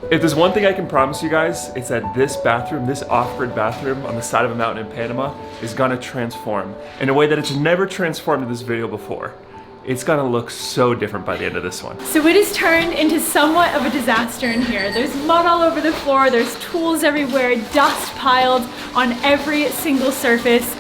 If there's one thing I can promise you guys, it's that this bathroom, this off-grid bathroom on the side of a mountain in Panama is gonna transform in a way that it's never transformed in this video before. It's gonna look so different by the end of this one. So it has turned into somewhat of a disaster in here. There's mud all over the floor, there's tools everywhere, dust piled on every single surface.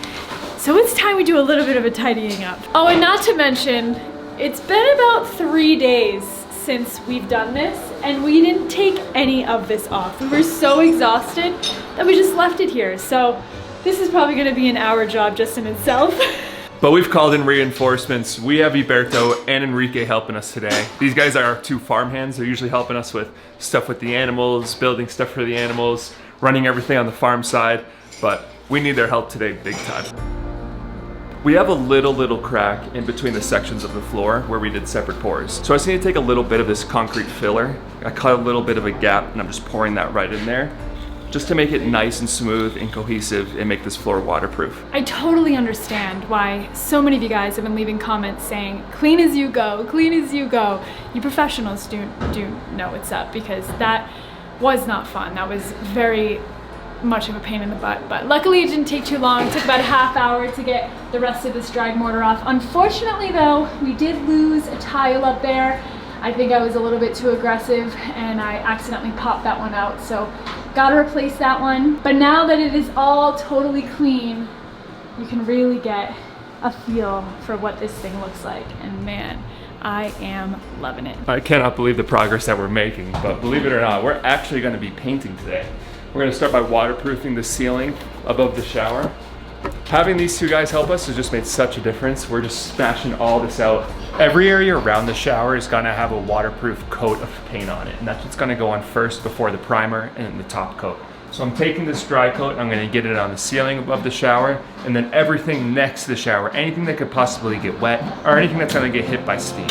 So it's time we do a little bit of a tidying up. Oh, and not to mention, it's been about 3 days since we've done this, and we didn't take any of this off. We were so exhausted that we just left it here. So this is probably gonna be an hour job just in itself. But we've called in reinforcements. We have Iberto and Enrique helping us today. These guys are our 2 farmhands. They're usually helping us with stuff with the animals, building stuff for the animals, running everything on the farm side, but we need their help today big time. We have a little crack in between the sections of the floor where we did separate pours. So I just need to take a little bit of this concrete filler. I cut a little bit of a gap and I'm just pouring that right in there, just to make it nice and smooth and cohesive and make this floor waterproof. I totally understand why so many of you guys have been leaving comments saying, clean as you go, clean as you go. You professionals do know what's up, because that was not fun. That was very much of a pain in the butt, but luckily it didn't take too long. It took about a half hour to get the rest of this drag mortar off. Unfortunately though, we did lose a tile up there. I think I was a little bit too aggressive and I accidentally popped that one out, so gotta replace that one. But now that it is all totally clean, you can really get a feel for what this thing looks like, and man, I am loving it. I cannot believe the progress that we're making, but believe it or not, we're actually gonna be painting today. We're gonna start by waterproofing the ceiling above the shower. Having these 2 guys help us has just made such a difference. We're just smashing all this out. Every area around the shower is gonna have a waterproof coat of paint on it, and that's what's gonna go on first before the primer and the top coat. So I'm taking this dry coat and I'm gonna get it on the ceiling above the shower, and then everything next to the shower, anything that could possibly get wet, or anything that's gonna get hit by steam.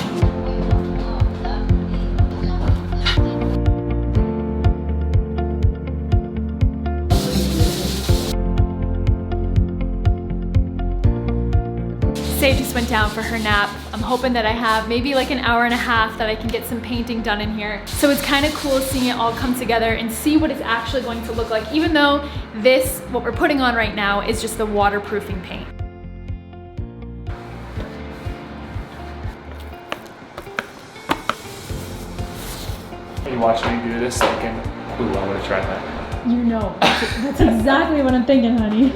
Say just went down for her nap. I'm hoping that I have maybe like an hour and a half that I can get some painting done in here. So it's kind of cool seeing it all come together and see what it's actually going to look like, even though this, what we're putting on right now, is just the waterproofing paint. Are you watching me do this thinking, ooh, I want to try that? You know, that's exactly what I'm thinking, honey.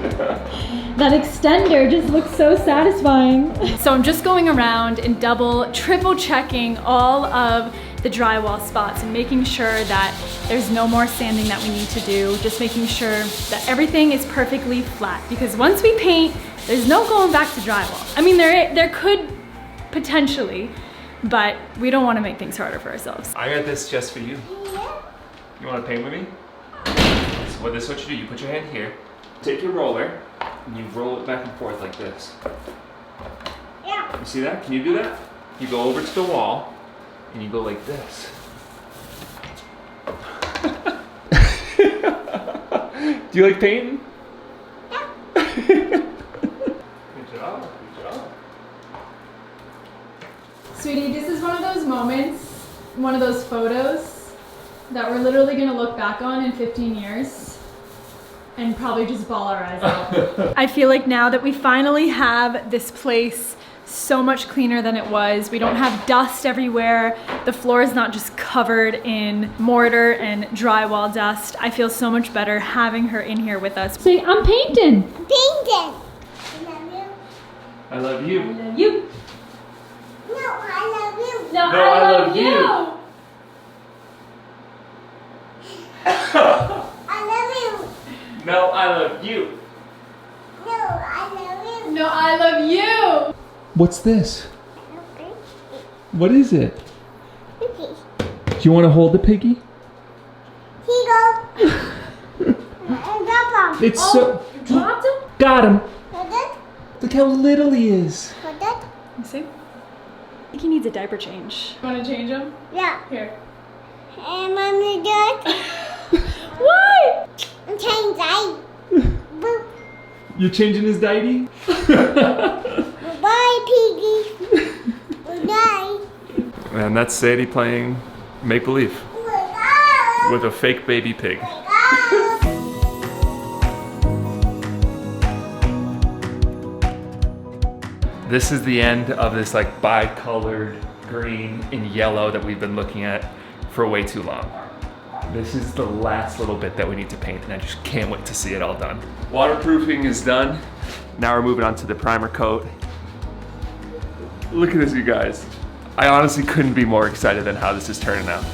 That extender just looks so satisfying. So I'm just going around and triple checking all of the drywall spots and making sure that there's no more sanding that we need to do. Just making sure that everything is perfectly flat, because once we paint, there's no going back to drywall. I mean, there could potentially, but we don't want to make things harder for ourselves. I got this just for you. You want to paint with me? So this is what you do. You put your hand here, take your roller, and you roll it back and forth like this. Yeah. You see that? Can you do that? You go over to the wall, and you go like this. Do you like painting? Yeah. Good job. Good job. Sweetie, this is one of those moments, one of those photos that we're literally gonna look back on in 15 years and probably just bawl our eyes out. I feel like now that we finally have this place so much cleaner than it was, we don't have dust everywhere, the floor is not just covered in mortar and drywall dust. I feel so much better having her in here with us. Say, I'm painting. Painting. I love you. I love you. No, I love you. No, No, I love you. I love you. No, I love you. No, I love you. No, I love you. What's this? Okay. What is it? Okay. Do you want to hold the piggy? Here you go. And drop him. It's so... You dropped him? Got him. Hold it. Look how little he is. Hold it. You see? I think he needs a diaper change. You want to change him? Yeah. Here. And mommy good. What? Change that. Boop. You're changing his diaper? Bye, piggy. Good night. And that's Sadie playing make-believe. Good night. with a fake baby pig. This is the end of this like bi-colored green and yellow that we've been looking at for way too long. This is the last little bit that we need to paint, and I just can't wait to see it all done. Waterproofing is done. Now we're moving on to the primer coat. Look at this, you guys. I honestly couldn't be more excited than how this is turning out.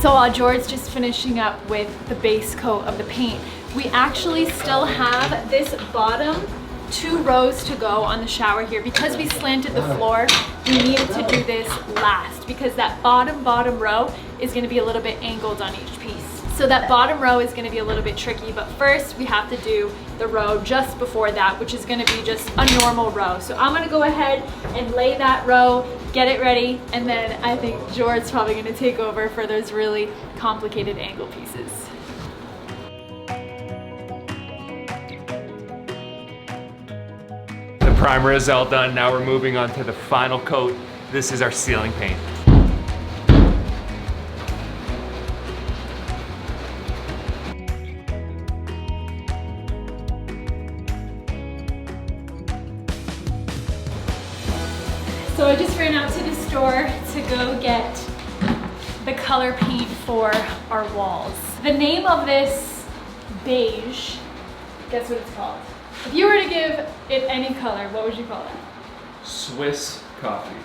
So while George's just finishing up with the base coat of the paint, we actually still have this bottom 2 rows to go on the shower here. Because we slanted the floor, we needed to do this last because that bottom row is going to be a little bit angled on each piece. So that bottom row is going to be a little bit tricky, but first we have to do the row just before that, which is going to be just a normal row. So I'm going to go ahead and lay that row, get it ready, and then I think George's probably going to take over for those really complicated angle pieces. The primer is all done. Now we're moving on to the final coat. This is our ceiling paint. So I just ran out to the store to go get the color paint for our walls. The name of this beige, guess what it's called? If you were to give it any color, what would you call it? Swiss coffee.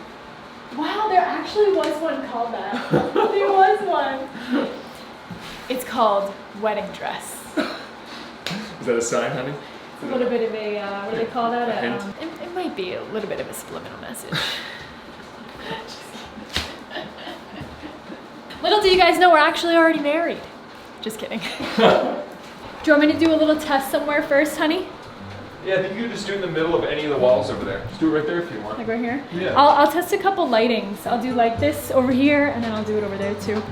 Wow, there actually was one called that. There was one. It's called wedding dress. Is that a sign, honey? It's a little bit of a, what do they call that? A hint? It might be a little bit of a subliminal message. Little do you guys know, we're actually already married. Just kidding. Do you want me to do a little test somewhere first, honey? Yeah, I think you could just do it in the middle of any of the walls over there. Just do it right there if you want. Like right here? Yeah. I'll test a couple lightings. I'll do like this over here, and then I'll do it over there too.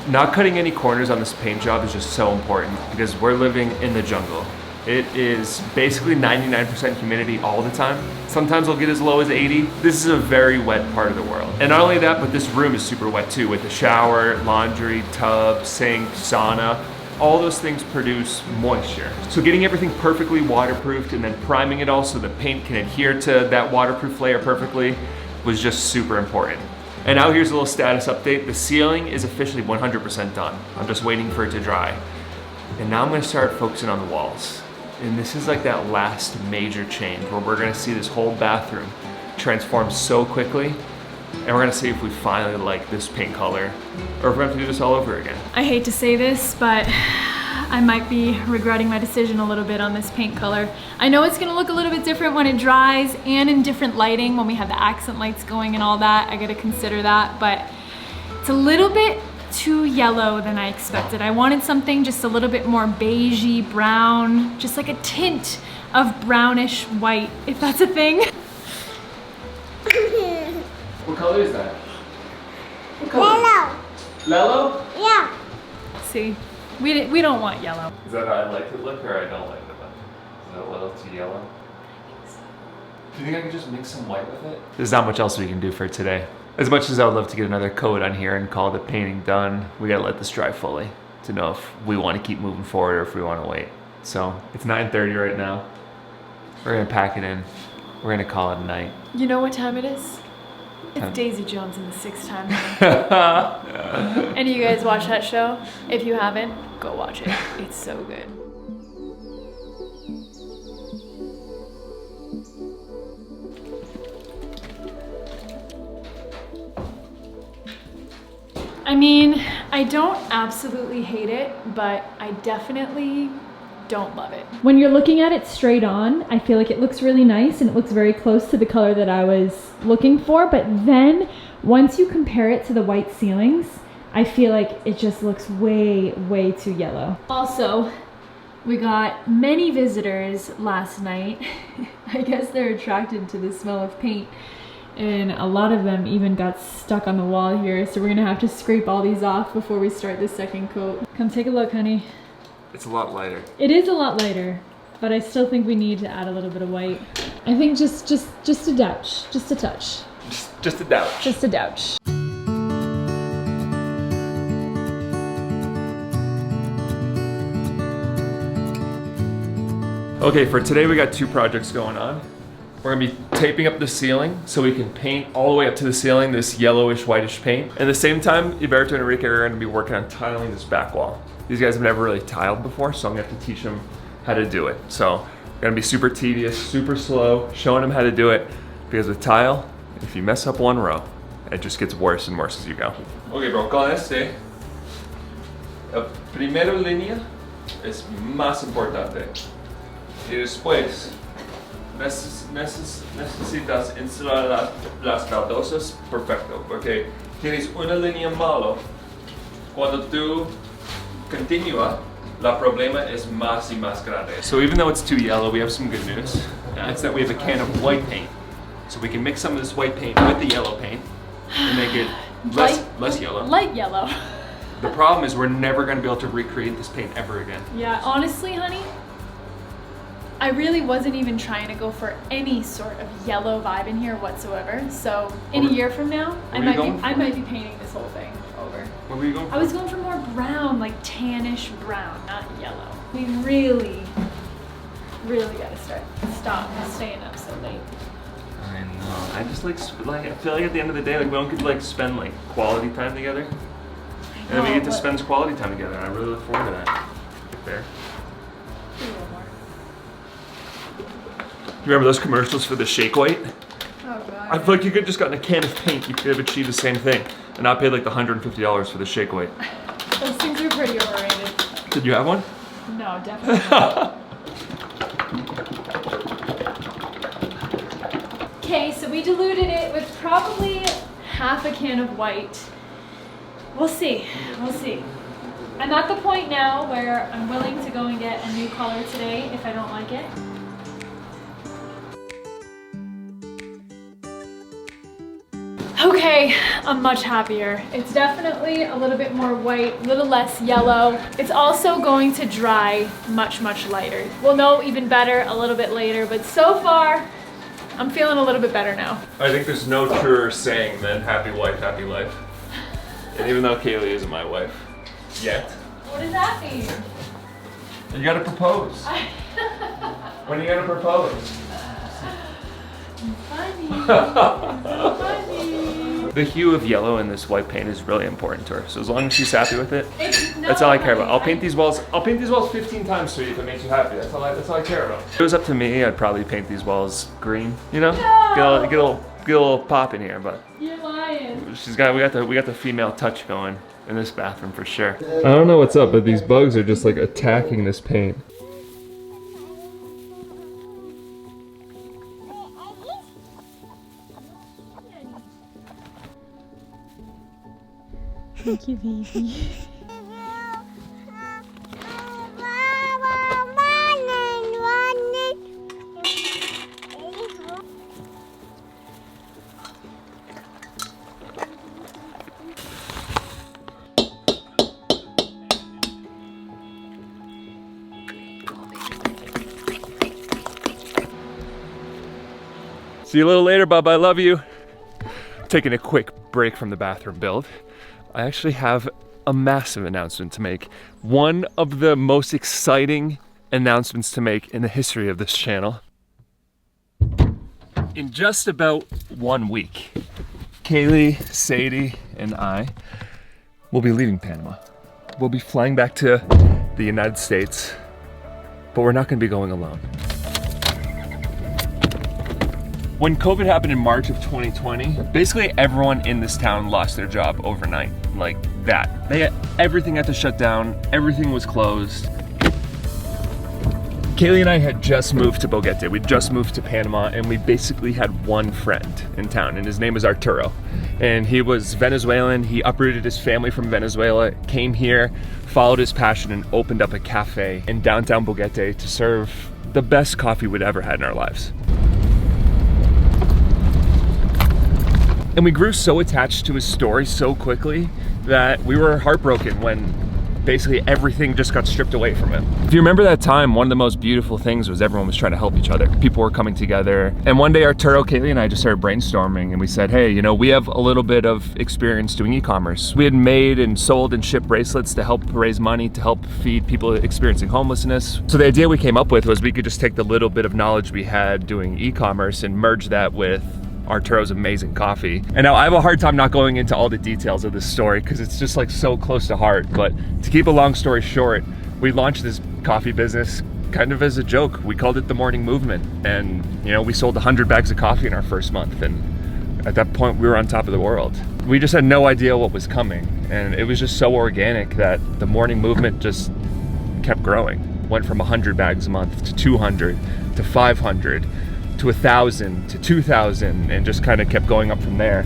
Not cutting any corners on this paint job is just so important because we're living in the jungle. It is basically 99% humidity all the time. Sometimes it'll get as low as 80. This is a very wet part of the world. And not only that, but this room is super wet too, with the shower, laundry, tub, sink, sauna. All those things produce moisture. So getting everything perfectly waterproofed and then priming it all so the paint can adhere to that waterproof layer perfectly was just super important. And now here's a little status update. The ceiling is officially 100% done. I'm just waiting for it to dry. And now I'm gonna start focusing on the walls. And this is like that last major change where we're gonna see this whole bathroom transform so quickly, and we're gonna see if we finally like this paint color or if we have to do this all over again. I hate to say this, but I might be regretting my decision a little bit on this paint color. I know it's gonna look a little bit different when it dries and in different lighting when we have the accent lights going and all that. I gotta consider that, but it's a little bit too yellow than I expected. I wanted something just a little bit more beigey, brown, just like a tint of brownish white, if that's a thing. What color is that? What color? Yellow. Lello? Yeah. See, we don't want yellow. Is that how I like it look or I don't like it look? Is that a little too yellow? Do you think I can just mix some white with it? There's not much else we can do for today. As much as I would love to get another coat on here and call the painting done, we gotta let this dry fully to know if we want to keep moving forward or if we want to wait. So it's 9:30 right now. We're gonna pack it in. We're gonna call it a night. You know what time it is? It's Daisy Jones and the Sixth Time. Any of you guys watch that show? If you haven't, go watch it. It's so good. I mean, I don't absolutely hate it, but I definitely don't love it. When you're looking at it straight on, I feel like it looks really nice and it looks very close to the color that I was looking for, but then once you compare it to the white ceilings, I feel like it just looks way, way too yellow. Also, we got many visitors last night. I guess they're attracted to the smell of paint. and a lot of them even got stuck on the wall here, so we're gonna have to scrape all these off before we start the second coat. Come take a look, honey. It's a lot lighter. It is a lot lighter, but I still think we need to add a little bit of white. I think just a douch, just a touch. Just a doubt. Just a douch. Okay, for today we got two projects going on. We're gonna be taping up the ceiling so we can paint all the way up to the ceiling this yellowish, whitish paint. At the same time, Iberto and Enrique are gonna be working on tiling this back wall. These guys have never really tiled before, so I'm gonna have to teach them how to do it. So, gonna be super tedious, super slow, showing them how to do it, because with tile, if you mess up one row, it just gets worse and worse as you go. Okay, bro, con este, la primera línea es más importante. Y después, necesitas instalar las baldosas perfecto, porque tienes una línea malo. Cuando tú continúa, la problema es más y más grande. So even though it's too yellow, we have some good news. It's that we have a can of white paint. So we can mix some of this white paint with the yellow paint and make it less yellow. Light yellow. The problem is we're never going to be able to recreate this paint ever again. Yeah, honestly, honey, I really wasn't even trying to go for any sort of yellow vibe in here whatsoever. So in a year from now, I might be painting this whole thing over. What were you going for? I was going for more brown, like tannish brown, not yellow. We really gotta stop staying up so late. I know. I just like I feel like at the end of the day, like we don't get to like spend like quality time together, and then we get to spend quality time together. And I really look forward to that. There. A little more. Remember those commercials for the Shake Weight? Oh god. I feel like you could have just gotten a can of paint. You could have achieved the same thing, and not paid like the $150 for the Shake Weight. Those things are pretty overrated. Did you have one? No, definitely not. Okay, so we diluted it with probably half a can of white. We'll see. I'm at the point now where I'm willing to go and get a new color today if I don't like it. Okay, I'm much happier. It's definitely a little bit more white, a little less yellow. It's also going to dry much, much lighter. We'll know even better a little bit later, but so far, I'm feeling a little bit better now. I think there's no truer saying than happy wife, happy life. And even though Kaylee isn't my wife yet. What does that mean? You gotta propose. When are you gonna propose? Funny. So funny. The hue of yellow in this white paint is really important to her. So as long as she's happy with it, that's all I care about. I'll paint these walls 15 times for you if it makes you happy. That's all I care about. If it was up to me, I'd probably paint these walls green, you know? No. Get a little pop in here, but You're lying. we got the female touch going in this bathroom for sure. I don't know what's up, but these bugs are just like attacking this paint. Thank you, baby. See you a little later, bub. I love you. Taking a quick break from the bathroom build. I actually have a massive announcement to make. One of the most exciting announcements to make in the history of this channel. In just about 1 week, Kaylee, Sadie, and I will be leaving Panama. We'll be flying back to the United States, but we're not gonna be going alone. When COVID happened in March of 2020, basically everyone in this town lost their job overnight, like that. Everything had to shut down, everything was closed. Kaylee and I had just moved to Boguete. We'd just moved to Panama, and we basically had one friend in town, and his name was Arturo. And he was Venezuelan. He uprooted his family from Venezuela, came here, followed his passion, and opened up a cafe in downtown Boguete to serve the best coffee we'd ever had in our lives. And we grew so attached to his story so quickly that we were heartbroken when basically everything just got stripped away from him. If you remember that time, one of the most beautiful things was everyone was trying to help each other. People were coming together. And one day Arturo, Kaylee, and I just started brainstorming, and we said, hey, you know, we have a little bit of experience doing e-commerce. We had made and sold and shipped bracelets to help raise money to help feed people experiencing homelessness. So the idea we came up with was we could just take the little bit of knowledge we had doing e-commerce and merge that with Arturo's amazing coffee. And now I have a hard time not going into all the details of this story because it's just like so close to heart. But to keep a long story short, we launched this coffee business kind of as a joke. We called it the Morning Movement. And you know, we sold 100 bags of coffee in our first month. And at that point we were on top of the world. We just had no idea what was coming. And it was just so organic that the Morning Movement just kept growing. Went from 100 bags a month to 200 to 500 to 1,000 to 2,000, and just kind of kept going up from there.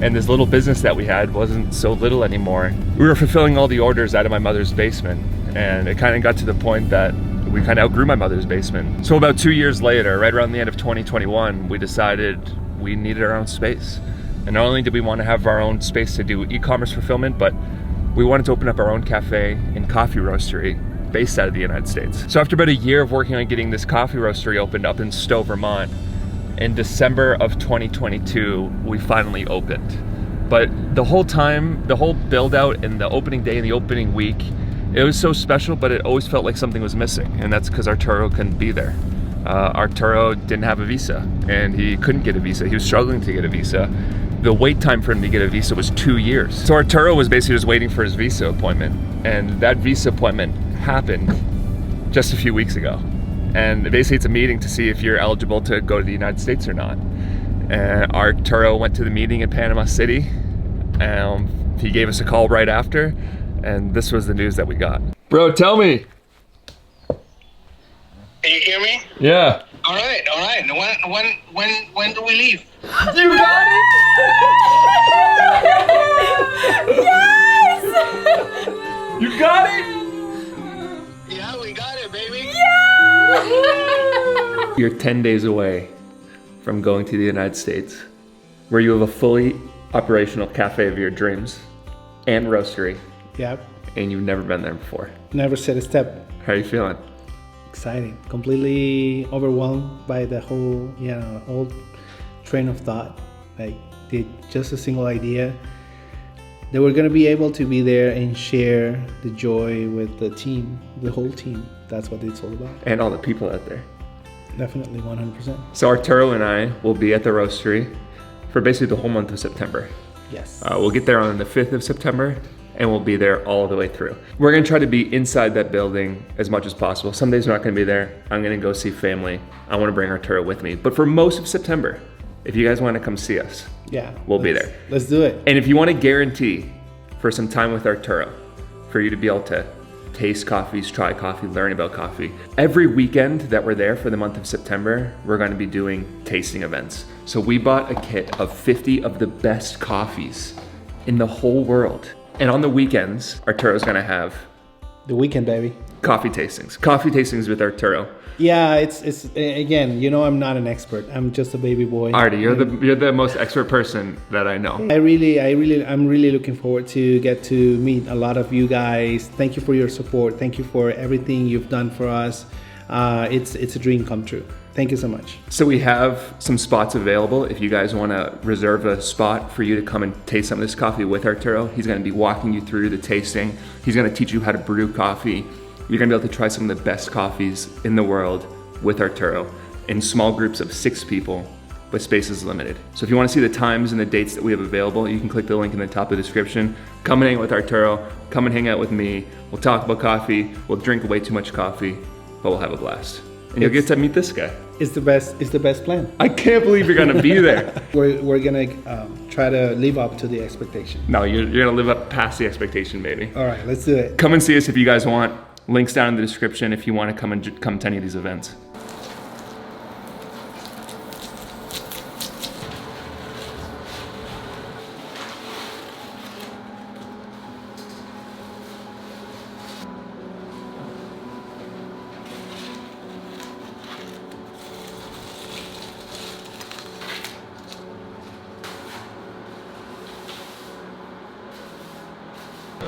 And this little business that we had wasn't so little anymore. We were fulfilling all the orders out of my mother's basement, and it kind of got to the point that we kind of outgrew my mother's basement. So about 2 years later, right around the end of 2021, we decided we needed our own space. And not only did we want to have our own space to do e-commerce fulfillment, but we wanted to open up our own cafe and coffee roastery based out of the United States. So after about a year of working on getting this coffee roastery opened up in Stowe, Vermont, in December of 2022, we finally opened. But the whole time, the whole build out and the opening day and the opening week, it was so special, but it always felt like something was missing. And that's because Arturo couldn't be there. Arturo didn't have a visa, and he couldn't get a visa. He was struggling to get a visa. The wait time for him to get a visa was 2 years. So Arturo was basically just waiting for his visa appointment. And that visa appointment happened just a few weeks ago. And basically it's a meeting to see if you're eligible to go to the United States or not. And Arturo went to the meeting in Panama City. He gave us a call right after, and this was the news that we got. Bro, tell me. Can you hear me? Yeah. All right. When do we leave? You got it? Yes! You got it? Yeah, we got it, baby. You're 10 days away from going to the United States, where you have a fully operational cafe of your dreams and roastery, Yeah, and you've never been there before. never set a step. How are you feeling? Exciting, completely overwhelmed by the whole, whole train of thought. Like, just a single idea that we're gonna be able to be there and share the joy with the team, the whole team. That's what it's all about. And all the people out there. Definitely 100%. So Arturo and I will be at the roastery for basically the whole month of September. Yes. We'll get there on the 5th of September, and we'll be there all the way through. We're gonna try to be inside that building as much as possible. Some days we're not gonna be there. I'm gonna go see family. I wanna bring Arturo with me. But for most of September, if you guys wanna come see us, Yeah. we'll be there. Let's do it. And if you wanna guarantee for some time with Arturo, for you to be able to taste coffees, try coffee, learn about coffee, every weekend that we're there for the month of September, we're gonna be doing tasting events. So we bought a kit of 50 of the best coffees in the whole world. And on the weekends, Arturo's gonna have The weekend, baby. coffee tastings with Arturo. Yeah, it's again, I'm not an expert. I'm just a baby boy. Artie, you're the most expert person that I know. I'm really looking forward to get to meet a lot of you guys. Thank you for your support. Thank you for everything you've done for us. It's a dream come true. Thank you so much. So we have some spots available if you guys want to reserve a spot for you to come and taste some of this coffee with Arturo. He's going to be walking you through the tasting. He's going to teach you how to brew coffee. You're going to be able to try some of the best coffees in the world with Arturo in small groups of 6 people, but space is limited. So if you want to see the times and the dates that we have available, you can click the link in the top of the description. Come and hang out with Arturo. Come and hang out with me. We'll talk about coffee. We'll drink way too much coffee, but we'll have a blast. And you'll get to meet this guy. It's the best plan. I can't believe you're gonna be there. We're gonna try to live up to the expectation. No, you're gonna live up past the expectation, baby. All right, let's do it. Come and see us if you guys want. Links down in the description if you want to come to any of these events.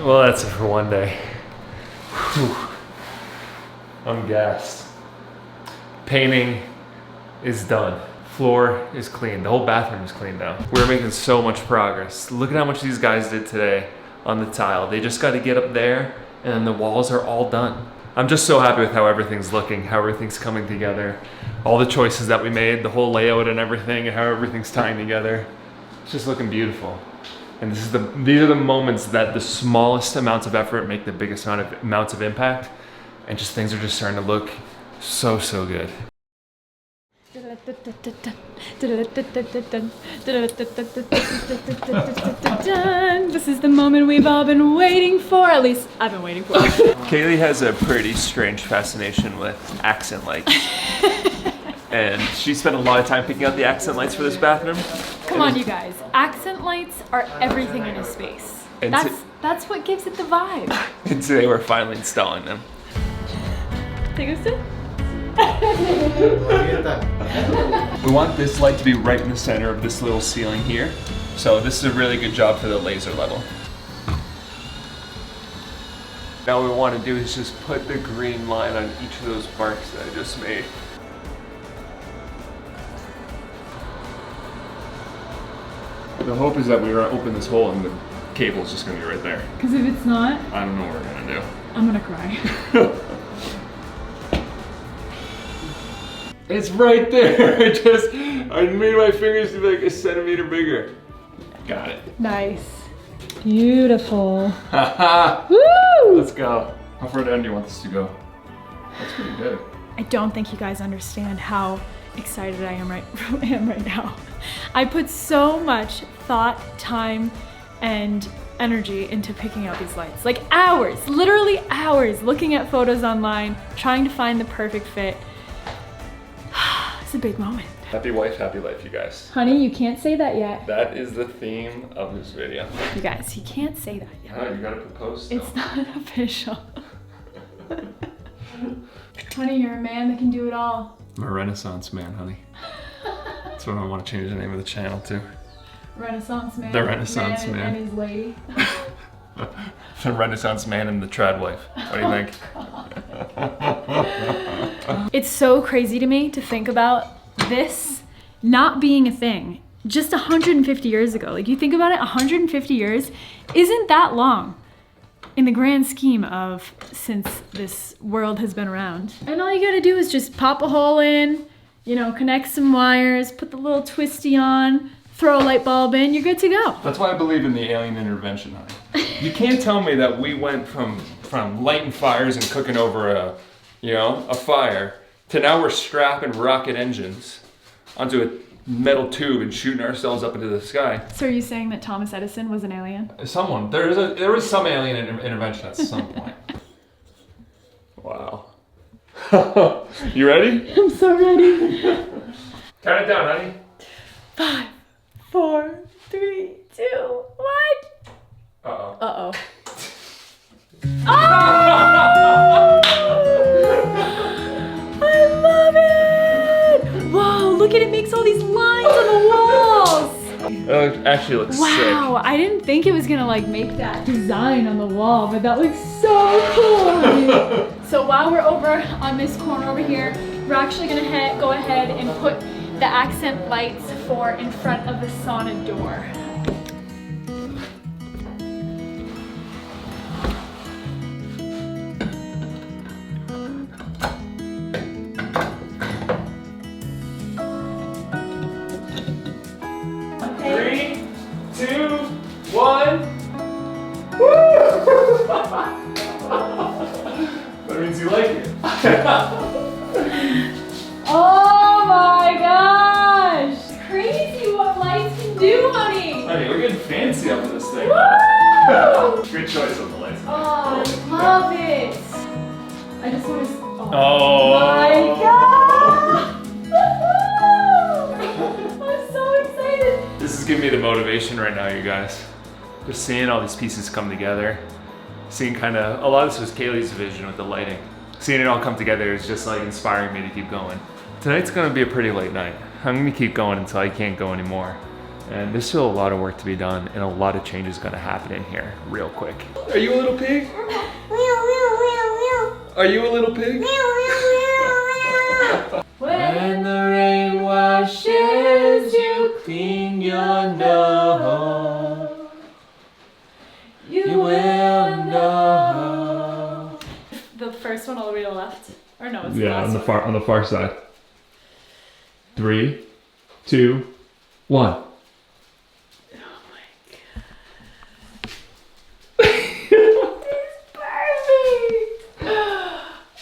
Well, that's it for one day. Whew. I'm gassed. Painting is done. Floor is clean. The whole bathroom is clean now. We're making so much progress. Look at how much these guys did today on the tile. They just got to get up there and then the walls are all done. I'm just so happy with how everything's looking, how everything's coming together. All the choices that we made, the whole layout and everything, and how everything's tying together. It's just looking beautiful. And these are the moments that the smallest amounts of effort make the biggest amounts of impact. And just things are just starting to look so, so good. This is the moment we've all been waiting for. At least I've been waiting for. Kaylee has a pretty strange fascination with accent lights. And she spent a lot of time picking out the accent lights for this bathroom. Come on, you guys. Accent lights are everything in a space. And That's what gives it the vibe. And today we're finally installing them. Take a sip. We want this light to be right in the center of this little ceiling here. So this is a really good job for the laser level. Now what we want to do is just put the green line on each of those marks that I just made. The hope is that we open this hole and the cable's just gonna be right there. Because if it's not, I don't know what we're gonna do. I'm gonna cry. It's right there. I made my fingers to be like a centimeter bigger. Got it. Nice. Beautiful. Haha. Woo! Let's go. How far down do you want this to go? That's pretty good. I don't think you guys understand how excited I am right now. I put so much thought, time, and energy into picking out these lights. Like hours, literally hours, looking at photos online, trying to find the perfect fit. It's a big moment. Happy wife, happy life, you guys. Honey, you can't say that yet. That is the theme of this video. You guys, he can't say that yet. Oh, you gotta propose still. It's not official. Honey, you're a man that can do it all. I'm a Renaissance man, honey. That's what I want to change the name of the channel to. Renaissance man. The Renaissance man. And his lady. The Renaissance man and the trad wife. What do you think? It's so crazy to me to think about this not being a thing just 150 years ago. Like, you think about it, 150 years isn't that long in the grand scheme of since this world has been around. And all you gotta do is just pop a hole in, you know, connect some wires, put the little twisty on, throw a light bulb in, you're good to go. That's why I believe in the alien intervention, honey. You can't tell me that we went from lighting fires and cooking over a fire to now we're strapping rocket engines onto a metal tube and shooting ourselves up into the sky. So are you saying that Thomas Edison was an alien? There was some alien intervention at some point. Wow. You ready? I'm so ready. Count it down, honey. 5, 4, 3, 2, 1. Uh-oh. Uh-oh. I love it! Wow, look at it, makes all these lines on the walls. It actually looks Wow, I didn't think it was gonna like make that design on the wall, but that looks so cool. So while we're over on this corner over here, we're actually gonna go ahead and put the accent lights for in front of the sauna door. sick. 3, 2, 1. Woo! That means you like it. Oh my gosh! It's crazy what lights can do, honey! Honey, we're getting fancy up with this thing. Woo! Good choice on the lights. Oh, I love it! I just want to. Oh my god! I'm so excited! This is giving me the motivation right now, you guys. Just seeing all these pieces come together. Seeing a lot of this was Kaylee's vision with the lighting. Seeing it all come together is just like inspiring me to keep going. Tonight's gonna be a pretty late night. I'm gonna keep going until I can't go anymore. And there's still a lot of work to be done and a lot of changes gonna happen in here real quick. Are you a little pig? Are you a little pig? When the rain washes you clean your nose, you will know. The first one all the way to the left? Or no, it's Yeah, the last on the far side. 3, 2, 1.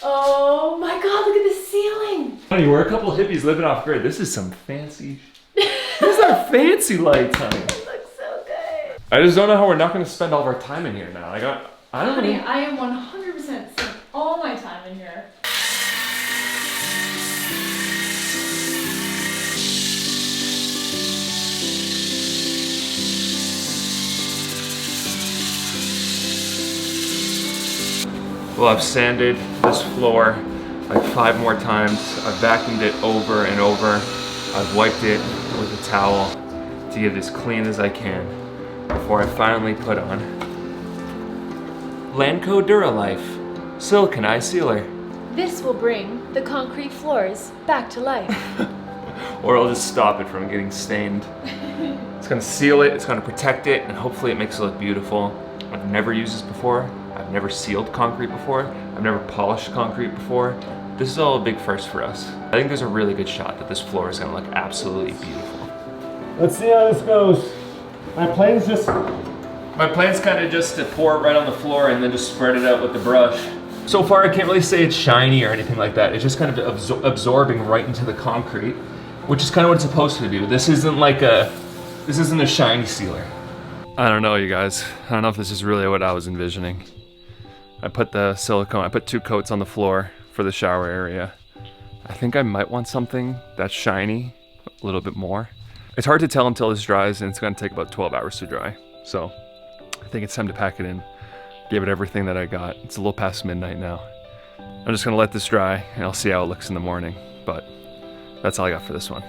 Oh my god, look at the ceiling! Honey, we're a couple of hippies living off grid. This is some fancy. These are fancy lights, honey. It looks so good. I just don't know how we're not going to spend all of our time in here now. I don't Honey, know. I am 100% spending all my time in here. Well, I've sanded this floor like 5 more times. I've vacuumed it over and over. I've wiped it with a towel to get it as clean as I can before I finally put on Lanco Duralife Silicone Eye Sealer. This will bring the concrete floors back to life. Or I'll just stop it from getting stained. It's gonna seal it, it's gonna protect it, and hopefully it makes it look beautiful. I've never used this before. I've never sealed concrete before. I've never polished concrete before. This is all a big first for us. I think there's a really good shot that this floor is gonna look absolutely beautiful. Let's see how this goes. My plan's kind of just to pour it right on the floor and then just spread it out with the brush. So far, I can't really say it's shiny or anything like that. It's just kind of absorbing right into the concrete, which is kind of what it's supposed to do. This isn't a shiny sealer. I don't know, you guys. I don't know if this is really what I was envisioning. I put 2 coats on the floor for the shower area. I think I might want something that's shiny a little bit more. It's hard to tell until this dries, and it's gonna take about 12 hours to dry. So I think it's time to pack it in. Give it everything that I got. It's a little past midnight now. I'm just gonna let this dry and I'll see how it looks in the morning, but that's all I got for this one.